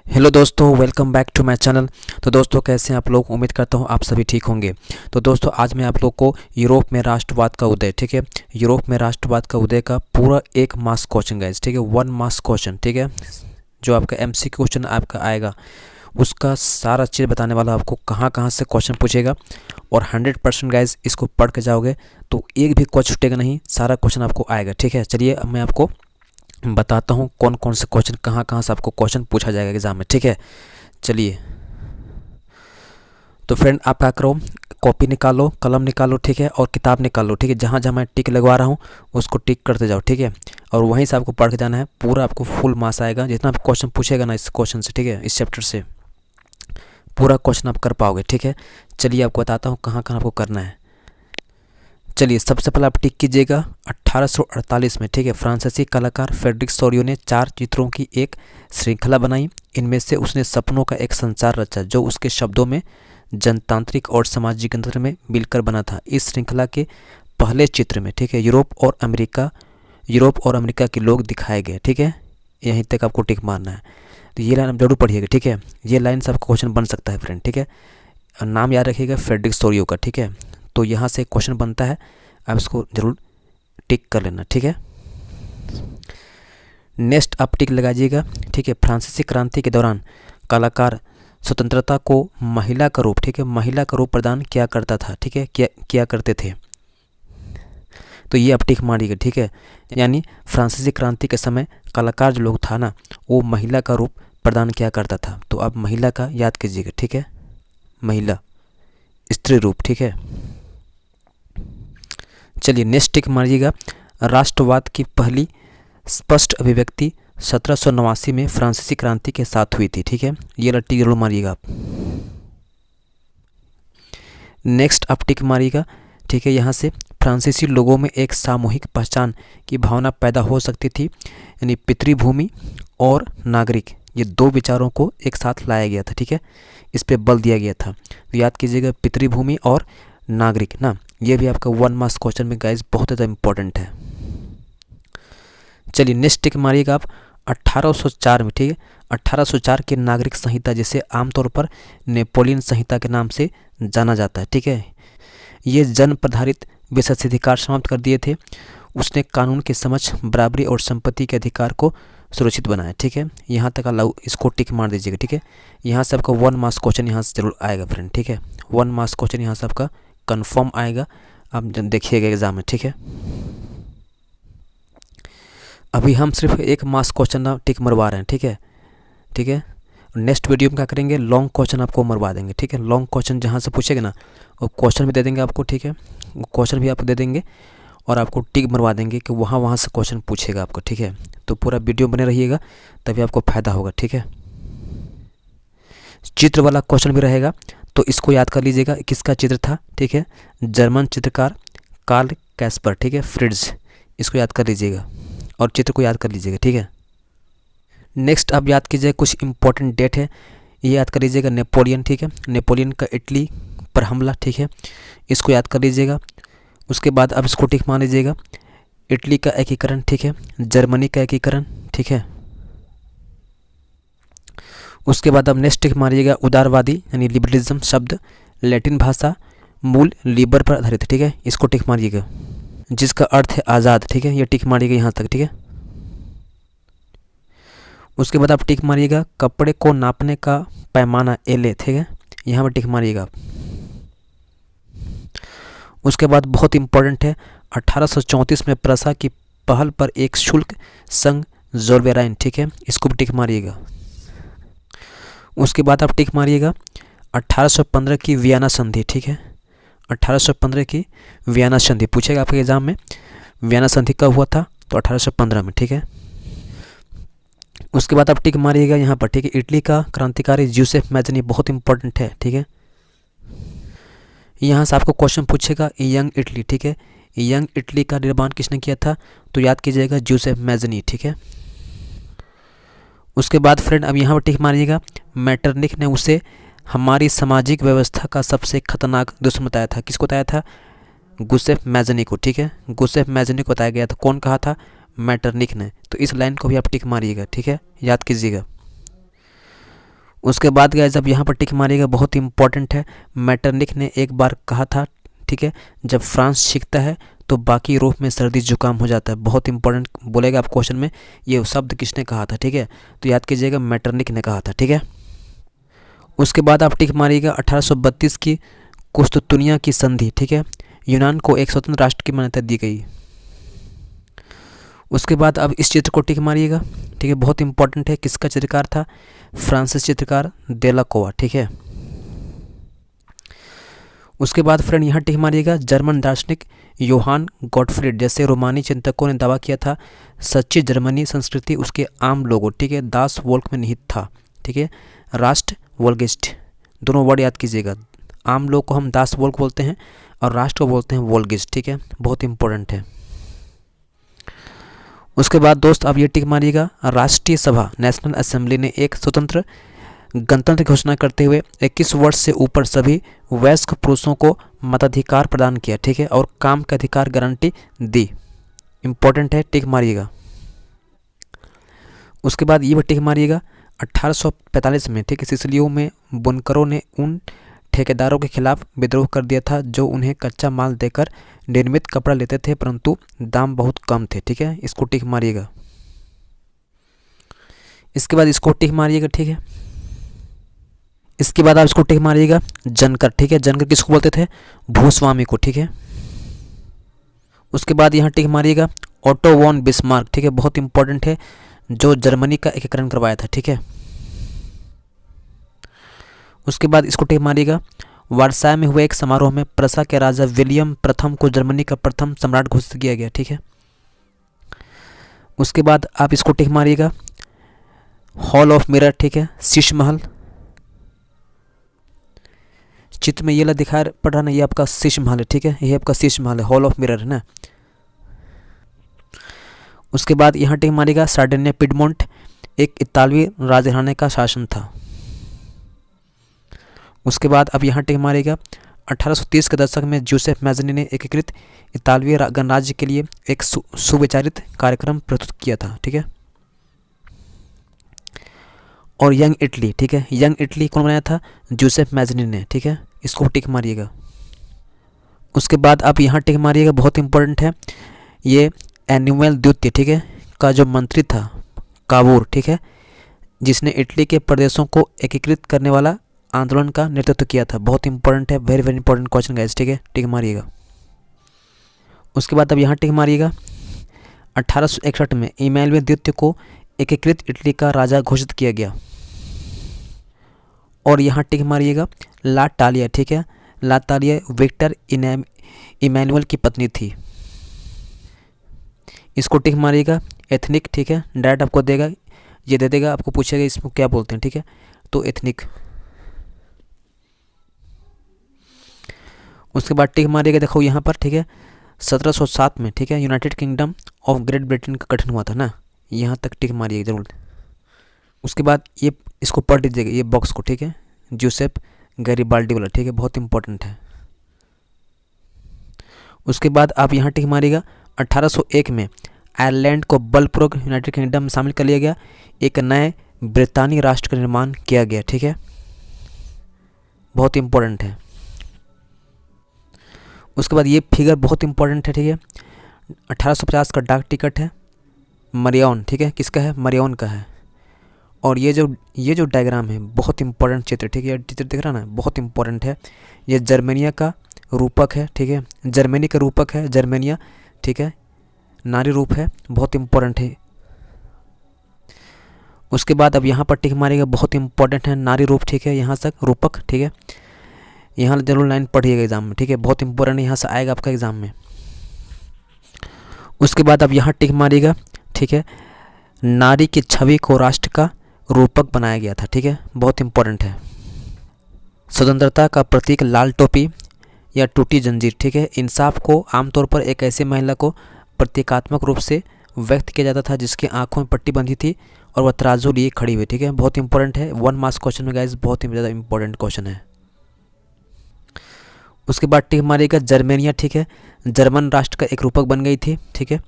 Hello दोस्तों, welcome back to my channel. तो दोस्तों, कैसे हैं आप लोग? उम्मीद करता हूं आप सभी ठीक होंगे। तो दोस्तों, आज मैं आप लोग को यूरोप में राष्ट्रवाद का उदय, ठीक है, यूरोप में राष्ट्रवाद का उदय का पूरा एक मास क्वेश्चन गाइस, ठीक है, वन मास क्वेश्चन, ठीक है, जो आपका एमसी क्वेश्चन आपका आएगा उसका सारा चीज़ बताने वाला, आपको कहाँ कहाँ से क्वेश्चन पूछेगा। और 100% गाइज इसको पढ़ के जाओगे तो एक भी क्वेश्चन छूटेगा नहीं, सारा क्वेश्चन आपको आएगा, ठीक है। चलिए अब मैं आपको बताता हूँ कौन कौन से क्वेश्चन कहाँ कहाँ से आपको क्वेश्चन पूछा जाएगा एग्जाम में, ठीक है। चलिए तो फ्रेंड, आप क्या करो, कॉपी निकालो, कलम निकालो, ठीक है, और किताब निकालो, ठीक है। जहाँ जहाँ मैं टिक लगवा रहा हूँ उसको टिक करते जाओ, ठीक है। और वहीं से आपको पढ़ के जाना है, पूरा आपको फुल मार्क्स आएगा। जितना भी क्वेश्चन पूछेगा ना इस क्वेश्चन से, ठीक है, इस चैप्टर से पूरा क्वेश्चन आप कर पाओगे, ठीक है। चलिए आपको बताता हूँ कहाँ कहाँ आपको करना है। चलिए सबसे पहले आप टिक कीजिएगा 1848 में, ठीक है, फ्रांसीसी कलाकार फ्रेडरिक सोरियो ने 4 चित्रों की एक श्रृंखला बनाई। इनमें से उसने सपनों का एक संसार रचा जो उसके शब्दों में जनतांत्रिक और सामाजिक तंत्र में मिलकर बना था। इस श्रृंखला के पहले चित्र में, ठीक है, यूरोप और अमेरिका के लोग दिखाए गए, ठीक है। यहीं तक आपको टिक मारना है। तो ये लाइन आप जरूर पढ़िएगा, ठीक है। ये लाइन से आपका क्वेश्चन बन सकता है फ्रेंड, ठीक है। नाम याद रखिएगा फ्रेडरिक सोरियो का, ठीक है। तो यहाँ से क्वेश्चन बनता है, आप इसको जरूर टिक कर लेना, ठीक है। नेक्स्ट आप टिक लगाइएगा, ठीक है। फ्रांसीसी क्रांति के दौरान कलाकार स्वतंत्रता को महिला का रूप, ठीक है, महिला का रूप प्रदान किया करता था, ठीक है, किया करते थे। तो ये आप टिक मारिएगा, ठीक है। यानी फ्रांसीसी क्रांति के समय कलाकार जो लोग था ना, वो महिला का रूप प्रदान किया करता था। तो आप महिला का याद कीजिएगा, ठीक है, महिला, स्त्री रूप, ठीक है। चलिए नेक्स्ट टिक मारिएगा। राष्ट्रवाद की पहली स्पष्ट अभिव्यक्ति 1789 में फ्रांसीसी क्रांति के साथ हुई थी, ठीक है। ये वाला टिक जरूर मारिएगा आप। नेक्स्ट आप टिक मारिएगा, ठीक है। यहाँ से फ्रांसीसी लोगों में एक सामूहिक पहचान की भावना पैदा हो सकती थी, यानी पितृभूमि और नागरिक, ये दो विचारों को एक साथ लाया गया था, ठीक है, इस पे बल दिया गया था। तो याद कीजिएगा पितृभूमि और नागरिक ना, ये भी आपका वन मार्क्स क्वेश्चन में गाइस बहुत ज़्यादा इंपॉर्टेंट है। चलिए नेक्स्ट टिक मारिएगा आप 1804 में, ठीक है। 1804 की नागरिक संहिता, जिसे आमतौर पर नेपोलियन संहिता के नाम से जाना जाता है, ठीक है, ये जन प्रधारित विशेषाधिकार समाप्त कर दिए थे। उसने कानून के समक्ष बराबरी और संपत्ति के अधिकार को सुरक्षित बनाया, ठीक है। यहाँ तक अलाउ, इसको टिक मार दीजिएगा, ठीक है। यहाँ से आपका वन मार्क्स क्वेश्चन यहाँ से जरूर आएगा फ्रेंड, ठीक है। वन मार्क्स क्वेश्चन यहाँ से आपका कंफर्म आएगा, आप देखिएगा एग्जाम में, ठीक है। अभी हम सिर्फ एक मार्क्स क्वेश्चन ना टिक मरवा रहे हैं, ठीक है, ठीक है। नेक्स्ट वीडियो में क्या करेंगे, लॉन्ग क्वेश्चन आपको मरवा देंगे, ठीक है। लॉन्ग क्वेश्चन जहाँ से पूछेगा ना, वो क्वेश्चन भी दे देंगे आपको, ठीक है, वो क्वेश्चन भी आपको दे देंगे और आपको टिक मरवा देंगे कि वहाँ से क्वेश्चन पूछेगा आपको, ठीक है। तो पूरा वीडियो बने रहिएगा, तभी आपको फायदा होगा, ठीक है। चित्र वाला क्वेश्चन भी रहेगा, तो इसको याद कर लीजिएगा, किसका चित्र था, ठीक है, जर्मन चित्रकार कार्ल कैस्पर, ठीक है, फ्रिड्ज, इसको याद कर लीजिएगा और चित्र को याद कर लीजिएगा, ठीक है। नेक्स्ट आप याद कीजिएगा कुछ इंपॉर्टेंट डेट है, ये याद कर लीजिएगा, नेपोलियन, ठीक है, नेपोलियन का इटली पर हमला, ठीक है, इसको याद कर लीजिएगा। उसके बाद अब इसको टिक मान लीजिएगा, इटली का एकीकरण, ठीक है, जर्मनी का एकीकरण, ठीक है। उसके बाद अब नेक्स्ट टिक मारिएगा, उदारवादी यानी लिबरलिज्म शब्द लैटिन भाषा मूल लिबर पर आधारित, ठीक है, इसको टिक मारिएगा, जिसका अर्थ है आज़ाद, ठीक है, ये टिक मारिएगा यहाँ तक, ठीक है। उसके बाद आप टिक मारिएगा, कपड़े को नापने का पैमाना एले, ठीक है, यहाँ पर टिक मारिएगा आप। उसके बाद बहुत इंपॉर्टेंट है, 1834 में प्रसा की पहल पर एक शुल्क संघ जोरबेराइन, ठीक है, इसको भी टिक मारिएगा। उसके बाद आप टिक मारिएगा 1815 की वियना संधि, ठीक है, 1815 की वियना संधि पूछेगा आपके एग्जाम में, वियना संधि कब हुआ था, तो 1815 में, ठीक है। उसके बाद आप टिक मारिएगा यहाँ पर, ठीक है, इटली का क्रांतिकारी जूसेफ मैजनी, बहुत इंपॉर्टेंट है, ठीक है। यहाँ से आपको क्वेश्चन पूछेगा यंग इटली, ठीक है, यंग इटली का निर्माण किसने किया था, तो याद कीजिएगा जूसेफ मैजनी, ठीक है। उसके बाद फ्रेंड अब यहाँ पर टिक मारिएगा, मैटरनिख ने उसे हमारी सामाजिक व्यवस्था का सबसे खतरनाक दुश्मन बताया था, किसको बताया था, गुसेफ मैजनी को, ठीक है, गुसेफ मैजनी को बताया गया था। कौन कहा था, मैटरनिख ने। तो इस लाइन को भी आप टिक मारिएगा, ठीक है, याद कीजिएगा। उसके बाद गाइस अब यहाँ पर टिक मारिएगा, बहुत इंपॉर्टेंट है। मैटरनिक ने एक बार कहा था, ठीक है, जब फ्रांस छींकता है तो बाकी यूरोप में सर्दी जुकाम हो जाता है। बहुत इंपॉर्टेंट बोलेगा आप क्वेश्चन में, ये शब्द किसने कहा था, ठीक है, तो याद कीजिएगा मैटरनिक ने कहा था, ठीक है। उसके बाद आप टिक मारिएगा 1832 की कुस्तुतुनिया की संधि, ठीक है, यूनान को एक स्वतंत्र राष्ट्र की मान्यता दी गई। उसके बाद अब इस चित्र को टिक मारिएगा, ठीक है, बहुत इंपॉर्टेंट है। किसका चित्रकार था? फ्रांसीसी चित्रकार देलाकोवा, ठीक है। उसके बाद फ्रेंड यहाँ टिक मारिएगा, जर्मन दार्शनिक योहान गॉटफ्रीड जैसे रोमानी चिंतकों ने दावा किया था सच्ची जर्मनी संस्कृति उसके आम लोगों, ठीक है, दास वोल्क में निहित था, ठीक है। राष्ट्र वोल्गिस्ट, दोनों वर्ड याद कीजिएगा। आम लोग को हम दास वोल्क बोलते हैं और राष्ट्र को बोलते हैं वोल्गिस्ट, ठीक है, बहुत इंपॉर्टेंट है। उसके बाद दोस्त अब ये टिक मारिएगा, राष्ट्रीय सभा नेशनल असेंबली ने एक स्वतंत्र गणतंत्र की घोषणा करते हुए 21 वर्ष से ऊपर सभी वयस्क पुरुषों को मताधिकार प्रदान किया, ठीक है, और काम का अधिकार गारंटी दी। इंपॉर्टेंट है, टिक मारिएगा। उसके बाद ये भी टिक मारिएगा, 1845 में, ठीक है, सिसिलियो में बुनकरों ने उन ठेकेदारों के खिलाफ विद्रोह कर दिया था जो उन्हें कच्चा माल देकर निर्मित कपड़ा लेते थे परंतु दाम बहुत कम थे, ठीक है, इसको टिक मारिएगा। इसके बाद इसको टिक मारिएगा, ठीक है। इसके बाद आप इसको टिक मारिएगा, जनकर, ठीक है, जनकर किसको बोलते थे? भूस्वामी को, ठीक है। उसके बाद यहाँ टिक मारिएगा, ऑटो वॉन बिस्मार्क, ठीक है, बहुत इंपॉर्टेंट है, जो जर्मनी का एकीकरण करवाया था, ठीक है। उसके बाद इसको टिक मारिएगा, वार्साय में हुए एक समारोह में प्रसा के राजा विलियम प्रथम को जर्मनी का प्रथम सम्राट घोषित किया गया, ठीक है। उसके बाद आप इसको टिक मारिएगा, हॉल ऑफ मिरर, ठीक है, शीश महल, चित्र में ये दिखा पड़ रहा ना, ये आपका शीश महल है, ठीक है, ये आपका शीश महल है, हॉल ऑफ मिरर है ना। उसके बाद यहाँ टिक मारिएगा, सार्डिनिया पिडमोंट एक इतालवी राजघराने का शासन था। उसके बाद अब यहाँ टिक मारिएगा, 1830 के दशक में जूसेफ मैज़नी ने एकीकृत इतालवी गणराज्य के लिए एक सुविचारित कार्यक्रम प्रस्तुत किया था, ठीक है। और यंग इटली, ठीक है, यंग इटली कौन बनाया था? जूसेफ मैज़नी ने, ठीक है, इसको टिक मारिएगा। उसके बाद आप यहाँ टिक मारिएगा, बहुत इंपॉर्टेंट है, ये एनुअल द्वितीय, ठीक है, का जो मंत्री था काबूर, ठीक है, जिसने इटली के प्रदेशों को एकीकृत करने वाला आंदोलन का नेतृत्व किया था। बहुत इंपॉर्टेंट है, very very important question guys, ठीक है, टिक मारिएगा। उसके बाद अब यहाँ टिक मारिएगा, 1861 में इमैनुएल द्वितीय को एकीकृत इटली का राजा घोषित किया गया। और यहाँ टिक मारिएगा, ला टालिया, ठीक है, ला टालिया विक्टर इमैनुअल की पत्नी थी, इसको टिक मारिएगा। एथनिक, ठीक है, डायरेक्ट आपको देगा, ये दे देगा, आपको पूछेगा इसको क्या बोलते हैं, ठीक है, तो एथनिक। उसके बाद टिक मारिएगा, देखो यहाँ पर, ठीक है, 1707 में, ठीक है, United kingdom of great Britain का गठन हुआ था ना, यहाँ तक टिक मारिएगा जरूर। उसके बाद ये इसको पढ़ लीजिएगा, ये बॉक्स को, ठीक है, जूसेफ गैरिबाल्डी वाला, ठीक है, बहुत इंपॉर्टेंट है। उसके बाद आप यहाँ टिक मारिएगा, 1801 में आयरलैंड को बलपूर्वक यूनाइटेड किंगडम में शामिल कर लिया गया, एक नए ब्रितानी राष्ट्र का निर्माण किया गया, ठीक है, बहुत इंपॉर्टेंट है। उसके बाद ये फिगर बहुत इंपॉर्टेंट है, ठीक है, 1850 का डाक टिकट है, मरियन, ठीक है, किसका है? मरियन का है। और ये जो डायग्राम है बहुत इंपॉर्टेंट चित्र, ठीक है, ये चित्र दिख रहा ना, बहुत इंपॉर्टेंट है, ये जर्मेनिया का रूपक है, ठीक है, जर्मनी का रूपक है जर्मेनिया, ठीक है, नारी रूप है, बहुत इंपॉर्टेंट है। उसके बाद अब यहाँ पर टिक मारेगा, बहुत इंपॉर्टेंट है, नारी रूप, ठीक है, यहाँ तक रूपक, ठीक है, यहाँ जरूर लाइन पढ़िएगा एग्जाम में, ठीक है, बहुत इंपॉर्टेंट, यहाँ से आएगा आपका एग्जाम में। उसके बाद अब यहाँ टिक मारिएगा, ठीक है, नारी की छवि को राष्ट्र का रूपक बनाया गया था, ठीक है, बहुत इंपॉर्टेंट है। स्वतंत्रता का प्रतीक लाल टोपी या टूटी जंजीर, ठीक है, इंसाफ को आमतौर पर एक ऐसी महिला को प्रतीकात्मक रूप से व्यक्त किया जाता था जिसकी आंखों में पट्टी बंधी थी और वह तराजू लिए खड़ी हुई, ठीक है, बहुत इंपॉर्टेंट है, 1 मार्क्स क्वेश्चन में गाइस, बहुत ही ज़्यादा इंपॉर्टेंट क्वेश्चन है। उसके बाद टिक मारिएगा, जर्मेनिया, ठीक है, जर्मन राष्ट्र का एक रूपक बन गई थी, ठीक है,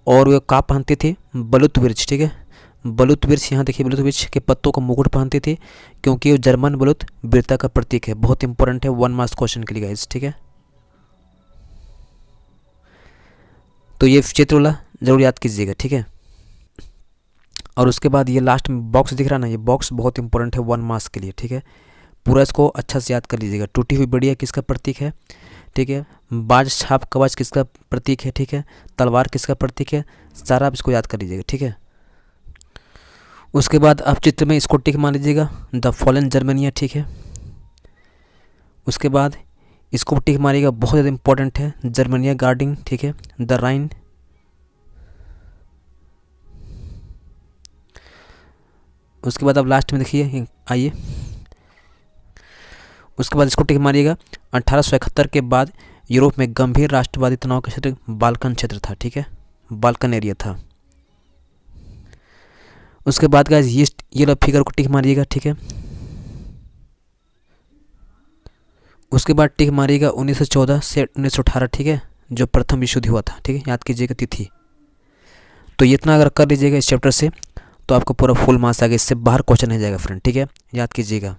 और वह का पहनती थी? बलूत विर्च, ठीक है, बलूत वृक्ष, यहाँ देखिए बलूत वृक्ष के पत्तों का मुकुट पहनती थी क्योंकि वो जर्मन बलूत वीरता का प्रतीक है। बहुत इंपॉर्टेंट है 1 मार्क्स क्वेश्चन के लिए गाइस, ठीक है। तो ये चित्र वाला जरूर याद कीजिएगा, ठीक है। और उसके बाद ये लास्ट में बॉक्स दिख रहा ना, ये बॉक्स बहुत इंपॉर्टेंट है 1 मार्क्स के लिए, ठीक है। पूरा इसको अच्छा से याद कर लीजिएगा। टूटी हुई बेड़िया किसका प्रतीक है, ठीक है। बाज छाप कवच किसका प्रतीक है, ठीक है। तलवार किसका प्रतीक है, सारा आप इसको याद कर लीजिएगा, ठीक है। उसके बाद आप चित्र में इसको टिक मान लीजिएगा, द फॉलन जर्मनिया, ठीक है। उसके बाद इसको टिक मारिएगा, बहुत ज़्यादा इंपॉर्टेंट है, जर्मनिया गार्डिंग, ठीक है। द राइन, उसके बाद अब लास्ट में देखिए, आइए उसके बाद इसको टिक मारिएगा। 1871 के बाद यूरोप में गंभीर राष्ट्रवादी तनाव का क्षेत्र बाल्कन क्षेत्र था, ठीक है, बाल्कन एरिया था। उसके बाद गाइस ये फिगर को टिक मारिएगा, ठीक है। उसके बाद टिक मारिएगा 1914 से 1918, ठीक है, जो प्रथम विश्व युद्ध हुआ था, ठीक है, याद कीजिएगा तिथि। तो ये इतना अगर कर लीजिएगा इस चैप्टर से तो आपको पूरा फुल मार्क्स आ गया, इससे बाहर क्वेश्चन नहीं जाएगा फ्रेंड, ठीक है, याद कीजिएगा।